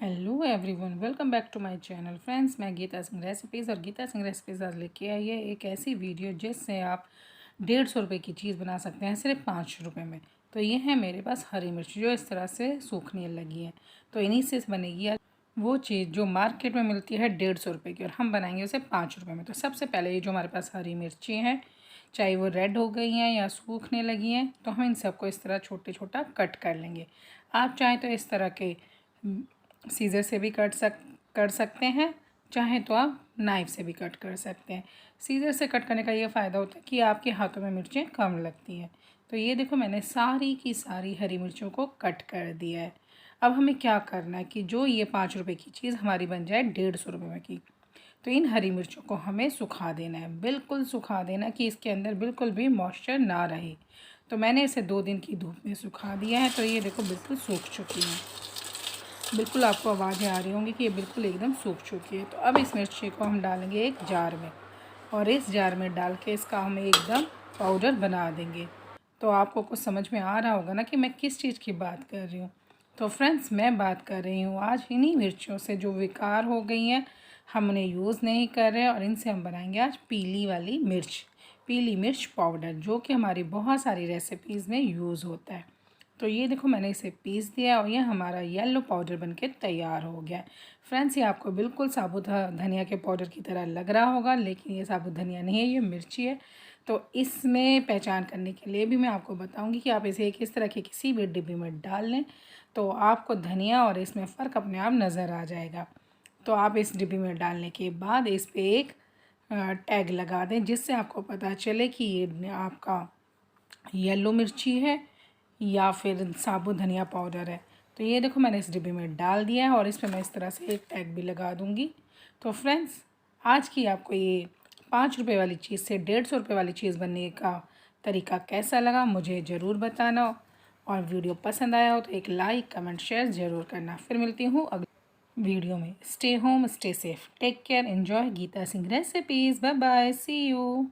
Hello everyone, welcome back to my channel. Friends, मैं Geeta Singh recipes और Gita Singh recipes आज लेके आई है एक ऐसी वीडियो जिससे आप 150 रुपये की चीज़ बना सकते हैं सिर्फ 5 रुपये में। तो ये है मेरे पास हरी मिर्च जो इस तरह से सूखने लगी है। तो इन्हीं से बनेगी आज वो चीज़ जो मार्केट में मिलती है 150 रुपये की, और हम बनाएंगे उसे 5 रुपये में। तो सबसे पहले ये जो हमारे पास हरी मिर्ची हैं, चाहे वो रेड हो गई हैं या सूखने लगी हैं, तो हम इन सबको इस तरह छोटा कट कर लेंगे। आप चाहें तो इस तरह के सीज़र से भी कर सकते हैं, चाहे तो आप नाइफ़ से भी कट कर सकते हैं। सीज़र से कट करने का ये फ़ायदा होता है कि आपके हाथों में मिर्चें कम लगती हैं। तो ये देखो, मैंने सारी की सारी हरी मिर्चों को कट कर दिया है। अब हमें क्या करना है कि जो ये 5 रुपये की चीज़ हमारी बन जाए 150 रुपये में की, तो इन हरी मिर्चों को हमें सुखा देना है, बिल्कुल सुखा देना कि इसके अंदर बिल्कुल भी मॉइस्चर ना रहे। तो मैंने इसे 2 दिन की धूप में सुखा दिया है। तो ये देखो बिल्कुल सूख चुकी है। बिल्कुल आपको आवाज़ें आ रही होंगी कि ये बिल्कुल एकदम सूख चुकी है। तो अब इस मिर्ची को हम डालेंगे एक जार में, और इस जार में डाल के इसका हम एकदम पाउडर बना देंगे। तो आपको कुछ समझ में आ रहा होगा ना कि मैं किस चीज़ की बात कर रही हूँ। तो फ्रेंड्स, मैं बात कर रही हूँ आज इन्हीं मिर्चियों से जो बेकार हो गई हैं, हम उन्हें यूज़ नहीं कर रहे, और इनसे हम बनाएंगे आज पीली मिर्च पाउडर, जो कि हमारी बहुत सारी रेसिपीज़ में यूज़ होता है। तो ये देखो, मैंने इसे पीस दिया और ये हमारा येलो पाउडर बनके तैयार हो गया है। फ्रेंड्स, ये आपको बिल्कुल साबुत धनिया के पाउडर की तरह लग रहा होगा, लेकिन ये साबुत धनिया नहीं है, ये मिर्ची है। तो इसमें पहचान करने के लिए भी मैं आपको बताऊंगी कि आप इसे किस तरह के किसी भी डिब्बे में डाल लें, तो आपको धनिया और इसमें फ़र्क अपने आप नज़र आ जाएगा। तो आप इस डिब्बे में डालने के बाद इस पर एक टैग लगा दें, जिससे आपको पता चले कि ये आपका येलो मिर्ची है या फिर साबुत धनिया पाउडर है। तो ये देखो, मैंने इस डिब्बे में डाल दिया है, और इस पर मैं इस तरह से एक टैग भी लगा दूँगी। तो फ्रेंड्स, आज की आपको ये 5 रुपये वाली चीज़ से 150 रुपये वाली चीज़ बनने का तरीका कैसा लगा मुझे ज़रूर बताना, और वीडियो पसंद आया हो तो एक लाइक कमेंट शेयर ज़रूर करना। फिर मिलती हूँ अगली वीडियो में। Stay home, stay safe, take care, enjoy Geeta Singh recipes. Bye bye, see you.